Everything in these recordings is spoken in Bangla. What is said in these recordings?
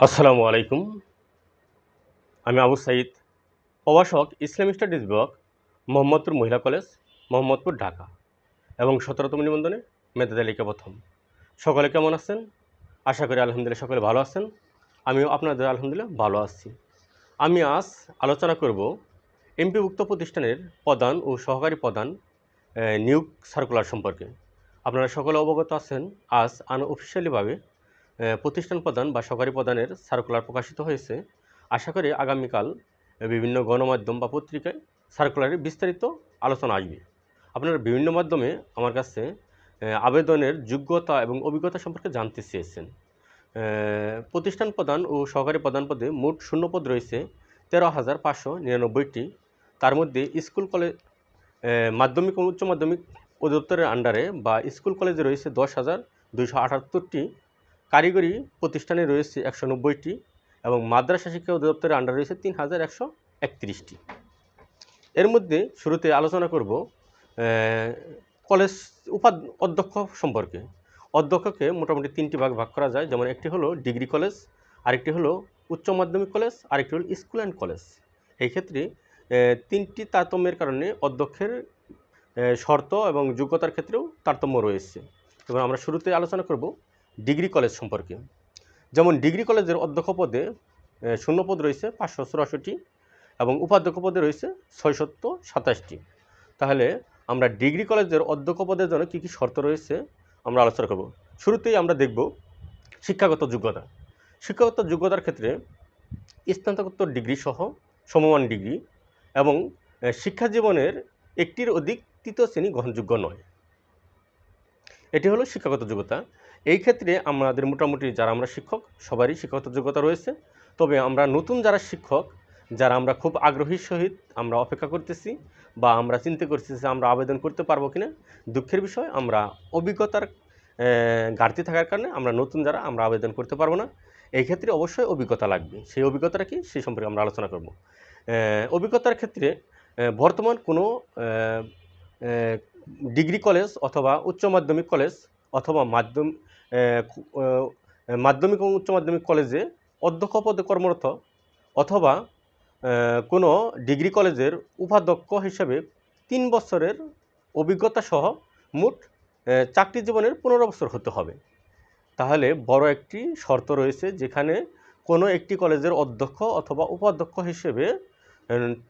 আসসালামু আলাইকুম। আমি আবু সাঈদ, প্রভাষক, ইসলামিক স্টাডিজ বিভাগ, মোহাম্মদপুর মহিলা কলেজ, মোহাম্মদপুর, ঢাকা এবং 17তম নিবন্ধনে মেধা তালিকা প্রথম। সকলে কেমন আছেন? আশা করি আলহামদুলিল্লাহ সকলে ভালো আছেন। আমিও আপনাদের আলহামদুলিল্লাহ ভালো আছি। আমি আজ আলোচনা করব এমপিভুক্ত প্রতিষ্ঠানের প্রধান ও সহকারী প্রধান নিয়োগ সার্কুলার সম্পর্কে। আপনারা সকলে অবগত আছেন, আজ আনঅফিসিয়ালিভাবে প্রতিষ্ঠান প্রধান বা সহকারী প্রধানের সার্কুলার প্রকাশিত হয়েছে। আশা করি আগামীকাল বিভিন্ন গণমাধ্যম বা পত্রিকায় সার্কুলারের বিস্তারিত আলোচনা আসবে। আপনারা বিভিন্ন মাধ্যমে আমার কাছে আবেদনের যোগ্যতা এবং অভিজ্ঞতা সম্পর্কে জানতে চেয়েছেন। প্রতিষ্ঠান প্রধান ও সহকারী প্রধান পদে মোট শূন্যপদ রয়েছে 13,599টি। তার মধ্যে স্কুল কলেজ, মাধ্যমিক ও উচ্চ মাধ্যমিক অধিদপ্তরের আন্ডারে বা স্কুল কলেজে রয়েছে 10,278টি, কারিগরি প্রতিষ্ঠানে রয়েছে 190টি এবং মাদ্রাসা শিক্ষা অধিদপ্তরের আন্ডারে রয়েছে 3,131টি। এর মধ্যে শুরুতে আলোচনা করব কলেজ অধ্যক্ষ সম্পর্কে। অধ্যক্ষকে মোটামুটি তিনটি ভাগ করা যায়, যেমন একটি হলো ডিগ্রি কলেজ, আরেকটি হলো উচ্চ মাধ্যমিক কলেজ, আরেকটি হলো স্কুল অ্যান্ড কলেজ। এই ক্ষেত্রে তিনটি তারতম্যের কারণে অধ্যক্ষের শর্ত এবং যোগ্যতার ক্ষেত্রেও তারতম্য রয়েছে। এবং আমরা শুরুতে আলোচনা করব ডিগ্রি কলেজ সম্পর্কে। যেমন ডিগ্রি কলেজের অধ্যক্ষ পদে শূন্যপদ রয়েছে 584টি এবং উপাধ্যক্ষ পদে রয়েছে 627টি। তাহলে আমরা ডিগ্রি কলেজের অধ্যক্ষ পদের জন্য কী কী শর্ত রয়েছে আমরা আলোচনা করব। শুরুতেই আমরা দেখব শিক্ষাগত যোগ্যতা। শিক্ষাগত যোগ্যতার ক্ষেত্রে স্নাতকোত্তর ডিগ্রি সহ সমমান ডিগ্রি এবং শিক্ষা জীবনের একটির অধিক তৃতীয় শ্রেণী গ্রহণযোগ্য নয়। এটি হলো শিক্ষাগত যোগ্যতা। এই ক্ষেত্রে আমাদের মোটামুটি যারা আমরা শিক্ষক সবারই শিক্ষাগত যোগ্যতা রয়েছে। তবে আমরা নতুন যারা শিক্ষক, যারা আমরা খুব আগ্রহীর সহিত আমরা অপেক্ষা করতেছি বা আমরা চিন্তা করতেছি যে আমরা আবেদন করতে পারবো কিনা, দুঃখের বিষয় আমরা অভিজ্ঞতার ঘাটতি থাকার কারণে আমরা নতুন যারা আমরা আবেদন করতে পারবো না। এই ক্ষেত্রে অবশ্যই অভিজ্ঞতা লাগবে। সেই অভিজ্ঞতাটা কি সেই সম্পর্কে আমরা আলোচনা করব। অভিজ্ঞতার ক্ষেত্রে বর্তমান কোনো ডিগ্রি কলেজ অথবা উচ্চ মাধ্যমিক কলেজ অথবা মাধ্যমিক ও উচ্চ মাধ্যমিক কলেজে অধ্যক্ষ পদে কর্মরত অথবা কোনো ডিগ্রি কলেজের উপাধ্যক্ষ হিসেবে 3 বছরের অভিজ্ঞতা সহ মোট চাকরি জীবনের 15 বছর হতে হবে। তাহলে বড় একটি শর্ত রয়েছে, যেখানে কোনো একটি কলেজের অধ্যক্ষ অথবা উপাধ্যক্ষ হিসেবে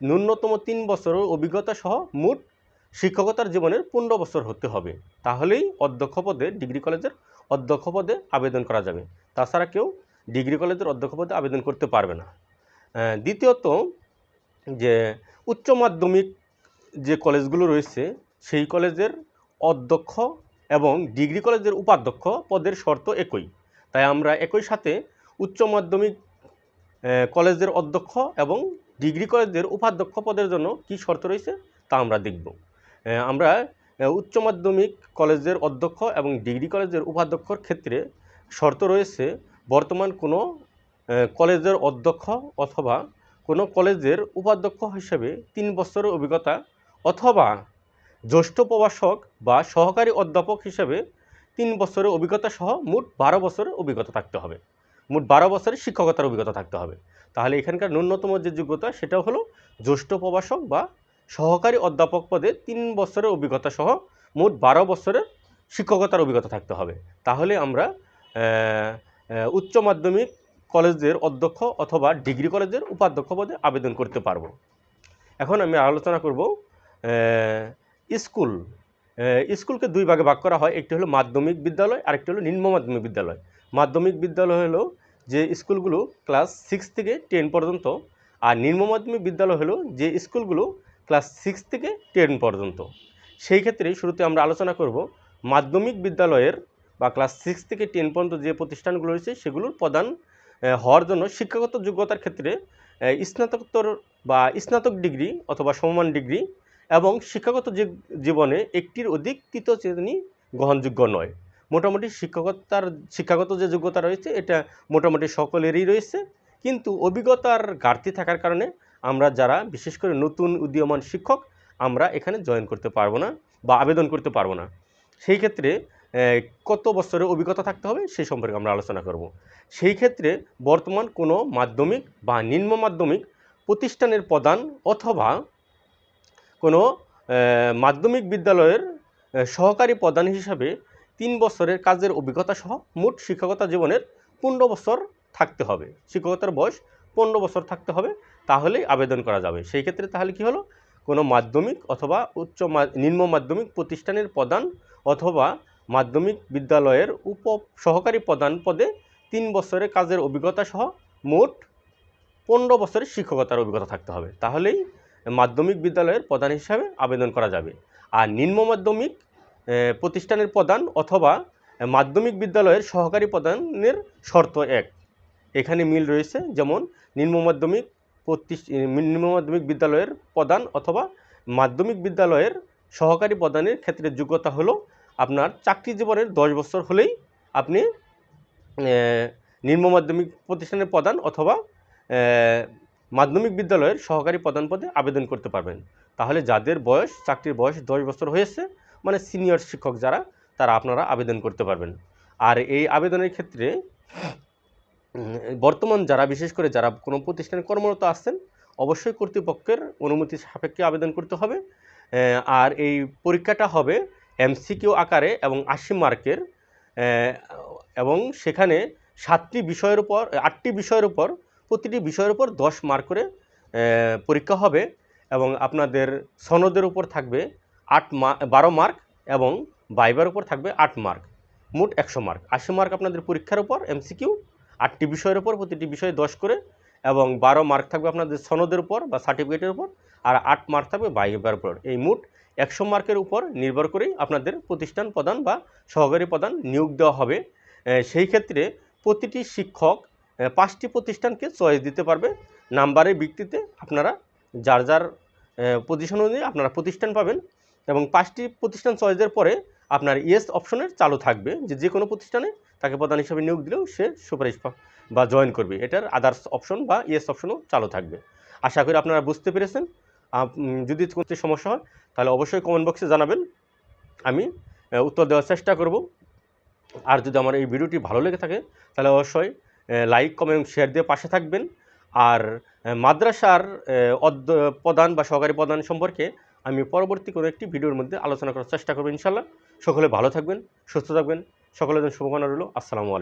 ন্যূনতম 3 বছরের অভিজ্ঞতা সহ মোট শিক্ষকতার জীবনের 15 বছর হতে হবে। তাহলেই অধ্যক্ষ পদে, ডিগ্রি কলেজের অধ্যক্ষ পদে আবেদন করা যাবে। তাছাড়া কেউ ডিগ্রি কলেজের অধ্যক্ষ পদে আবেদন করতে পারবে না। দ্বিতীয়ত, যে উচ্চ মাধ্যমিক যে কলেজগুলো রয়েছে সেই কলেজের অধ্যক্ষ এবং ডিগ্রি কলেজের উপাধ্যক্ষ পদের শর্ত একই। তাই আমরা একই সাথে উচ্চ মাধ্যমিক কলেজের অধ্যক্ষ এবং ডিগ্রি কলেজের উপাধ্যক্ষ পদের জন্য কী শর্ত রয়েছে তা আমরা দেখব। আমরা উচ্চ মাধ্যমিক কলেজের অধ্যক্ষ এবং ডিগ্রি কলেজের উপাধ্যক্ষর ক্ষেত্রে শর্ত রয়েছে, বর্তমান কোনো কলেজের অধ্যক্ষ অথবা কোনো কলেজের উপাধ্যক্ষ হিসেবে 3 বছরের অভিজ্ঞতা অথবা জ্যেষ্ঠ প্রভাষক বা সহকারী অধ্যাপক হিসেবে 3 বছরের অভিজ্ঞতা সহ মোট 12 বছরের অভিজ্ঞতা থাকতে হবে। মোট 12 বছরের শিক্ষকতার অভিজ্ঞতা থাকতে হবে। তাহলে এখানকার ন্যূনতম যে যোগ্যতা সেটা হলো জ্যেষ্ঠ প্রভাষক বা সহকারী অধ্যাপক পদে 3 বছরের অভিজ্ঞতা সহ মোট 12 বছরের শিক্ষকতার অভিজ্ঞতা থাকতে হবে। তাহলে আমরা উচ্চ মাধ্যমিক কলেজের অধ্যক্ষ অথবা ডিগ্রি কলেজের উপাধ্যক্ষ পদে আবেদন করতে পারবো। এখন আমি আলোচনা করব স্কুল। স্কুলকে 2 ভাগে ভাগ করা হয়, একটি হলো মাধ্যমিক বিদ্যালয়, আরেকটি হলো নিম্ন মাধ্যমিক বিদ্যালয়। মাধ্যমিক বিদ্যালয় হলো যে স্কুলগুলো ক্লাস 6 থেকে 10 পর্যন্ত, আর নিম্ন মাধ্যমিক বিদ্যালয় হলো যে স্কুলগুলো ক্লাস 6 থেকে 10 পর্যন্ত। সেই ক্ষেত্রে শুরুতে আমরা আলোচনা করব মাধ্যমিক বিদ্যালয়ের বা ক্লাস 6 থেকে 10 পর্যন্ত যে প্রতিষ্ঠানগুলো রয়েছে সেগুলোর প্রধান হওয়ার জন্য শিক্ষাগত যোগ্যতার ক্ষেত্রে স্নাতকোত্তর বা স্নাতক ডিগ্রি অথবা সমমান ডিগ্রি এবং শিক্ষাগত জীবনে একটির অধিক তৃতীয় শ্রেণী গ্রহণযোগ্য নয়। মোটামুটি শিক্ষাগত যে যোগ্যতা রয়েছে এটা মোটামুটি সকলেরই রয়েছে, কিন্তু অভিজ্ঞতার ঘাটতি থাকার কারণে আমরা যারা বিশেষ করে নতুন উদীয়মান শিক্ষক আমরা এখানে জয়েন করতে পারবো না বা আবেদন করতে পারবো না। সেই ক্ষেত্রে কত বছরের অভিজ্ঞতা থাকতে হবে সেই সম্পর্কে আমরা আলোচনা করব। সেই ক্ষেত্রে বর্তমান কোনো মাধ্যমিক বা নিম্ন মাধ্যমিক প্রতিষ্ঠানের প্রধান অথবা কোনো মাধ্যমিক বিদ্যালয়ের সহকারী প্রধান হিসাবে 3 বছরের কাজের অভিজ্ঞতা সহ মোট শিক্ষকতা জীবনের 15 বছর থাকতে হবে। শিক্ষকতার বয়স 15 বছর থাকতে হবে, তাহলেই আবেদন করা যাবে। সেই ক্ষেত্রে তাহলে কি হলো, কোনো মাধ্যমিক অথবা নিম্ন মাধ্যমিক প্রতিষ্ঠানের প্রধান অথবা মাধ্যমিক বিদ্যালয়ের সহকারী প্রধান পদে 3 বছরের কাজের অভিজ্ঞতা সহ মোট 15 বছরের শিক্ষকতার অভিজ্ঞতা থাকতে হবে, তাহলেই মাধ্যমিক বিদ্যালয়ের প্রধান হিসাবে আবেদন করা যাবে। আর নিম্ন মাধ্যমিক প্রতিষ্ঠানের প্রধান অথবা মাধ্যমিক বিদ্যালয়ের সহকারী প্রধানের শর্ত এক, এখানে মিল রয়েছে। যেমন নিম্ন মাধ্যমিক বিদ্যালয়ের প্রধান অথবা মাধ্যমিক বিদ্যালয়ের সহকারী প্রধানের ক্ষেত্রে যোগ্যতা হলো আপনার চাকরি জীবনের 10 বছর হলেই আপনি নিম্ন মাধ্যমিক প্রতিষ্ঠানের প্রধান অথবা মাধ্যমিক বিদ্যালয়ের সহকারী প্রধান পদে আবেদন করতে পারবেন। তাহলে যাদের চাকরির বয়স 10 বছর হয়েছে, মানে সিনিয়র শিক্ষক যারা, তারা আপনারা আবেদন করতে পারবেন। আর এই আবেদনের ক্ষেত্রে বর্তমান বিশেষ করে যারা কোনো প্রতিষ্ঠানে কর্মরত আছেন, অবশ্যই কর্তৃপক্ষের অনুমতি সাপেক্ষে আবেদন করতে হবে। আর এই পরীক্ষাটা হবে MCQ আকারে এবং 80 মার্কের, এবং সেখানে 8টি বিষয়ের উপর প্রতিটি বিষয়ের উপর 10 মার্ক করে পরীক্ষা হবে, এবং আপনাদের সনদের উপর থাকবে 12 মার্ক এবং ভাইবার উপর থাকবে 8 মার্ক, মোট 100 মার্ক। 80 মার্ক আপনাদের পরীক্ষার উপর MCQ, 8টি বিষয়ের উপর প্রতিটি বিষয়ে 10 করে, এবং 12 মার্ক থাকবে আপনাদের সনদের উপর বা সার্টিফিকেটের উপর, আর 8 মার্ক থাকবে ভাইবার উপর। এই মোট 100 মার্কের উপর নির্ভর করেই আপনাদের প্রতিষ্ঠান প্রধান বা সহকারী প্রধান নিয়োগ দেওয়া হবে। সেই ক্ষেত্রে প্রতিটি শিক্ষক 5টি প্রতিষ্ঠানকে চয়েস দিতে পারবে। নাম্বারের ভিত্তিতে আপনারা যার পজিশন অনুযায়ী আপনারা প্রতিষ্ঠান পাবেন, এবং 5টি প্রতিষ্ঠান চয়েসের পরে আপনার ইয়েস অপশনের চালু থাকবে, যে কোনো প্রতিষ্ঠানে তাকে প্রধান হিসেবে নিয়োগ দিলেও সে সুপারিশ বা জয়েন করবে। এটার আদার্স অপশন বা ইয়েস অপশনও চালু থাকবে। আশা করি আপনারা বুঝতে পেরেছেন। যদি কোনো সমস্যা হয় তাহলে অবশ্যই কমেন্ট বক্সে জানাবেন, আমি উত্তর দেওয়ার চেষ্টা করব। আর যদি আমার এই ভিডিওটি ভালো লেগে থাকে তাহলে অবশ্যই লাইক, কমেন্ট, শেয়ার দিয়ে পাশে থাকবেন। আর মাদ্রাসার প্রধান বা সহকারী প্রধান সম্পর্কে আমি পরবর্তী কোনো একটি ভিডিওর মধ্যে আলোচনা করার চেষ্টা করব ইনশাল্লাহ। সকলে ভালো থাকবেন, সুস্থ থাকবেন, সকলের জন্য শুভকামনা রইল। আসসালামু আলাইকুম।